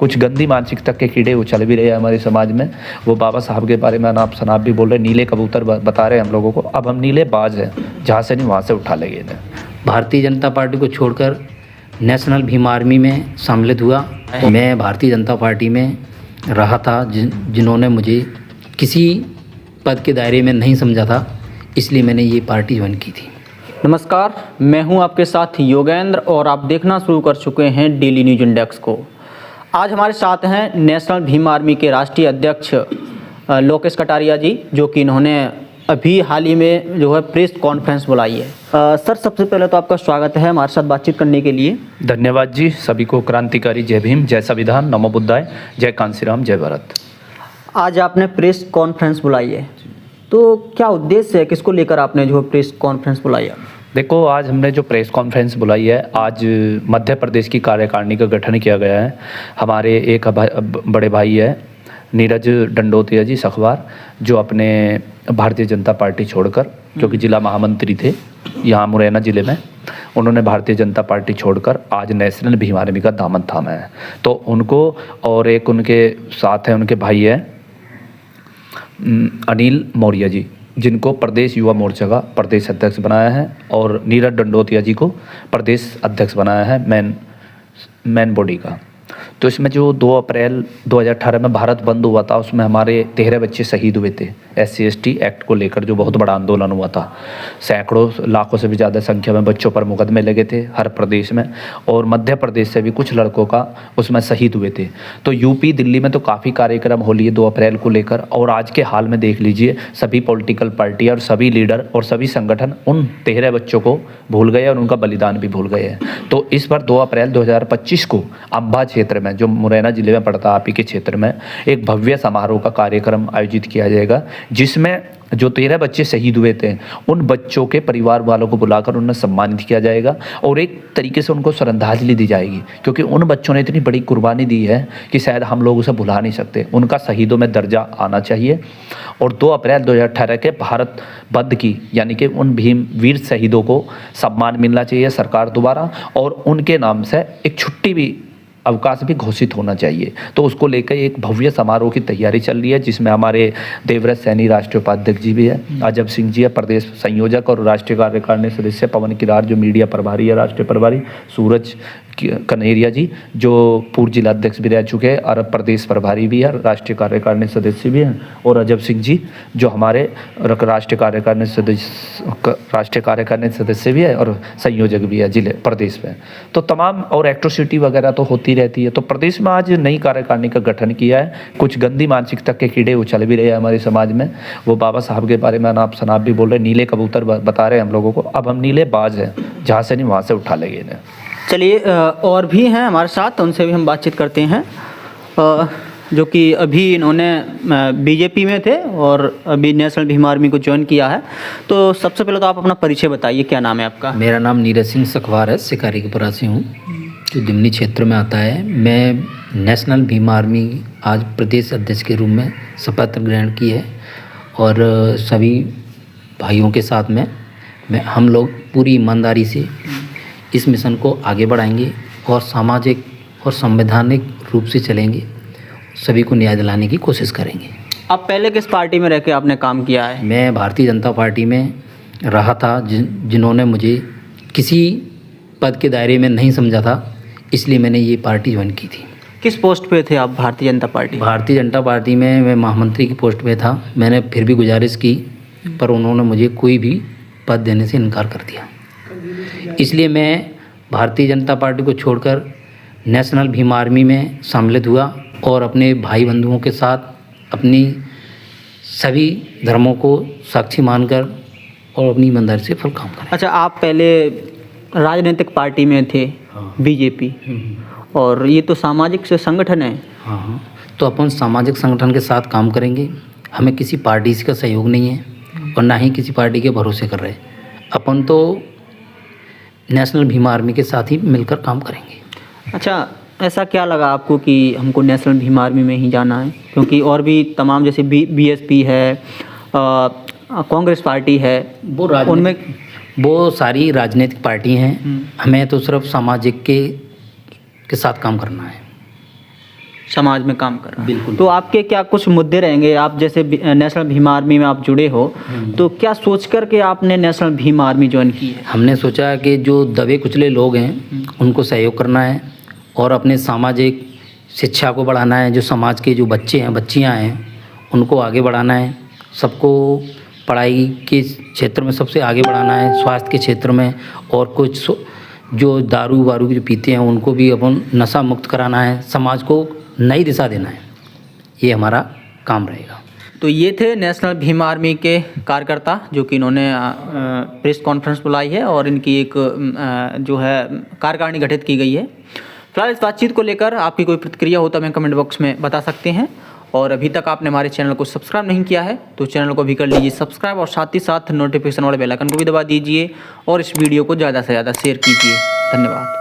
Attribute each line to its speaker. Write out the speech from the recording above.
Speaker 1: कुछ गंदी मानसिकता के कीड़े उछल भी रहे हैं हमारे समाज में। वो बाबा साहब के बारे में अनाप शनाप भी बोल रहे, नीले कबूतर बता रहे हैं हम लोगों को। अब हम नीले बाज हैं, जहाँ से नहीं वहाँ से उठा लेंगे इन्हें।
Speaker 2: भारतीय जनता पार्टी को छोड़कर नेशनल भीम आर्मी में सम्मिलित हुआ। मैं भारतीय जनता पार्टी में रहा था, जिन्होंने मुझे किसी पद के दायरे में नहीं समझा था, इसलिए मैंने ये पार्टी ज्वाइन की थी।
Speaker 3: नमस्कार, मैं हूं आपके साथ योगेंद्र और आप देखना शुरू कर चुके हैं डेली न्यूज इंडेक्स को। आज हमारे साथ हैं नेशनल भीम आर्मी के राष्ट्रीय अध्यक्ष लोकेश कटारिया जी, जो कि इन्होंने अभी हाल ही में जो है प्रेस कॉन्फ्रेंस बुलाई है। सर, सबसे पहले तो आपका स्वागत है हमारे साथ बातचीत करने के लिए।
Speaker 1: धन्यवाद जी। सभी को क्रांतिकारी जय भीम, जय संविधान, नमो बुद्धाय, जय कांसीराम, जय भारत।
Speaker 3: आज आपने प्रेस कॉन्फ्रेंस बुलाई है, तो क्या उद्देश्य है, किसको लेकर आपने जो प्रेस कॉन्फ्रेंस बुलाई है?
Speaker 1: देखो, आज हमने जो प्रेस कॉन्फ्रेंस बुलाई है, आज मध्य प्रदेश की कार्यकारिणी का गठन किया गया है। हमारे एक बड़े भाई है नीरज डंडोतिया जी सखवार, जो अपने भारतीय जनता पार्टी छोड़कर, क्योंकि जिला महामंत्री थे यहाँ मुरैना ज़िले में, उन्होंने भारतीय जनता पार्टी छोड़कर आज नेशनल भीम आर्मी का दामन थामा है। तो उनको और एक उनके साथ हैं, उनके भाई है अनिल मौर्य जी, जिनको प्रदेश युवा मोर्चा का प्रदेश अध्यक्ष बनाया है, और नीरज डंडोतिया जी को प्रदेश अध्यक्ष बनाया है मेन बॉडी का। तो इसमें जो 2 अप्रैल 2018 में भारत बंद हुआ था, उसमें हमारे 13 बच्चे शहीद हुए थे SC/ST एक्ट को लेकर, जो बहुत बड़ा आंदोलन हुआ था। सैकड़ों लाखों से भी ज़्यादा संख्या में बच्चों पर मुकदमे लगे थे हर प्रदेश में, और मध्य प्रदेश से भी कुछ लड़कों का उसमें शहीद हुए थे। तो यूपी दिल्ली में तो काफ़ी कार्यक्रम हो लिए 2 अप्रैल को लेकर, और आज के हाल में देख लीजिए सभी पॉलिटिकल पार्टी और सभी लीडर और सभी संगठन उन 13 बच्चों को भूल गए और उनका बलिदान भी भूल गए हैं। तो इस बार 2 अप्रैल 2025 को अम्बा क्षेत्र में, जो मुरैना जिले में पड़ता है, आप ही के क्षेत्र में, एक भव्य समारोह का कार्यक्रम आयोजित किया जाएगा, जिसमें जो 13 बच्चे शहीद हुए थे उन बच्चों के परिवार वालों को बुलाकर उन्हें सम्मानित किया जाएगा, और एक तरीके से उनको श्रद्धांजलि दी जाएगी, क्योंकि उन बच्चों ने इतनी बड़ी कुर्बानी दी है कि शायद हम लोग उसे भुला नहीं सकते। उनका शहीदों में दर्जा आना चाहिए। और 2 अप्रैल 2018 के भारत बंद की, यानी कि उन भीम वीर शहीदों को सम्मान मिलना चाहिए सरकार द्वारा, और उनके नाम से एक छुट्टी भी, अवकाश भी घोषित होना चाहिए। तो उसको लेकर एक भव्य समारोह की तैयारी चल रही है, जिसमें हमारे देवव्रत सैनी राष्ट्रीय उपाध्यक्ष जी भी है, अजब सिंह जी है प्रदेश संयोजक और राष्ट्रीय कार्यकारिणी सदस्य, पवन किरार जो मीडिया प्रभारी है राष्ट्रीय प्रभारी, सूरज कन्हैया जी जो पूर्व जिला अध्यक्ष भी रह चुके हैं और प्रदेश प्रभारी भी है, राष्ट्रीय कार्यकारिणी सदस्य भी हैं, और अजब सिंह जी जो हमारे राष्ट्रीय कार्यकारिणी सदस्य भी है और संयोजक भी है जिले प्रदेश में। तो तमाम और एक्ट्रोसिटी वगैरह तो होती रहती है। तो प्रदेश में आज नई कार्यकारिणी का गठन किया है। कुछ गंदी मानसिकता के कीड़े उछल भी रहे हैं हमारे समाज में। वो बाबा साहब के बारे में अनाप शनाप भी बोल रहे, नीले कबूतर बता रहे हैं हम लोगों को। अब हम नीले बाज हैं, जहाँ से नहीं वहाँ से उठा लेंगे इन्हें।
Speaker 3: चलिए, और भी हैं हमारे साथ, उनसे भी हम बातचीत करते हैं, जो कि अभी इन्होंने बीजेपी में थे और अभी नेशनल भीम आर्मी को ज्वाइन किया है। तो सबसे पहले तो आप अपना परिचय बताइए, क्या नाम है आपका?
Speaker 2: मेरा नाम नीरज सिंह सखवार है, शिकारी के पुरा से हूँ, जो दिमनी क्षेत्र में आता है। मैं नेशनल भीम आर्मी आज प्रदेश अध्यक्ष के रूप में शपथ ग्रहण की है, और सभी भाइयों के साथ में हम लोग पूरी ईमानदारी से इस मिशन को आगे बढ़ाएंगे और सामाजिक और संवैधानिक रूप से चलेंगे, सभी को न्याय दिलाने की कोशिश करेंगे।
Speaker 3: आप पहले किस पार्टी में रह के आपने काम किया है?
Speaker 2: मैं भारतीय जनता पार्टी में रहा था, जिन्होंने मुझे किसी पद के दायरे में नहीं समझा था, इसलिए मैंने ये पार्टी ज्वाइन की थी।
Speaker 3: किस पोस्ट पे थे आप भारतीय जनता पार्टी?
Speaker 2: भारतीय जनता पार्टी में मैं महामंत्री की पोस्ट पे था। मैंने फिर भी गुजारिश की, पर उन्होंने मुझे कोई भी पद देने से इनकार कर दिया। इसलिए मैं भारतीय जनता पार्टी को छोड़कर नेशनल भीम आर्मी में सम्मिलित हुआ, और अपने भाई बंधुओं के साथ अपनी सभी धर्मों को साक्षी मानकर और अपनी ईमानदारी से फल काम करें।
Speaker 3: अच्छा, आप पहले राजनीतिक पार्टी में थे?
Speaker 2: हाँ।
Speaker 3: बीजेपी, और ये तो सामाजिक से संगठन है।
Speaker 2: हाँ, तो अपन सामाजिक संगठन के साथ काम करेंगे। हमें किसी पार्टी का सहयोग नहीं है और ना ही किसी पार्टी के भरोसे कर रहे। अपन तो नेशनल भीम आर्मी के साथ ही मिलकर काम करेंगे।
Speaker 3: अच्छा, ऐसा क्या लगा आपको कि हमको नेशनल भीम आर्मी में ही जाना है? क्योंकि और भी तमाम, जैसे BSP है, कांग्रेस पार्टी है, उनमें
Speaker 2: वो सारी राजनीतिक पार्टी हैं। हमें तो सिर्फ सामाजिक के साथ काम करना है।
Speaker 3: समाज में काम कर रहा है।
Speaker 2: बिल्कुल।
Speaker 3: तो आपके क्या कुछ मुद्दे रहेंगे? आप जैसे नेशनल भीम आर्मी में आप जुड़े हो, तो क्या सोच कर के आपने नेशनल भीम आर्मी ज्वाइन की है?
Speaker 2: हमने सोचा कि जो दबे कुचले लोग हैं उनको सहयोग करना है और अपने सामाजिक शिक्षा को बढ़ाना है। जो समाज के जो बच्चे हैं बच्चियां हैं उनको आगे बढ़ाना है। सबको पढ़ाई के क्षेत्र में सबसे आगे बढ़ाना है, स्वास्थ्य के क्षेत्र में, और कुछ जो दारू वारू जो पीते हैं उनको भी अपन नशा मुक्त कराना है, समाज को नई दिशा देना है। ये हमारा काम रहेगा।
Speaker 3: तो ये थे नेशनल भीम आर्मी के कार्यकर्ता जो कि इन्होंने प्रेस कॉन्फ्रेंस बुलाई है और इनकी एक जो है कार्यकारिणी गठित की गई है। फिलहाल इस बातचीत को लेकर आपकी कोई प्रतिक्रिया हो तो हमें कमेंट बॉक्स में बता सकते हैं। और अभी तक आपने हमारे चैनल को सब्सक्राइब नहीं किया है तो चैनल को भी कर लीजिए सब्सक्राइब, और साथ ही साथ नोटिफिकेशन वाले बेल आइकन को भी दबा दीजिए और इस वीडियो को ज़्यादा से ज़्यादा शेयर कीजिए। धन्यवाद।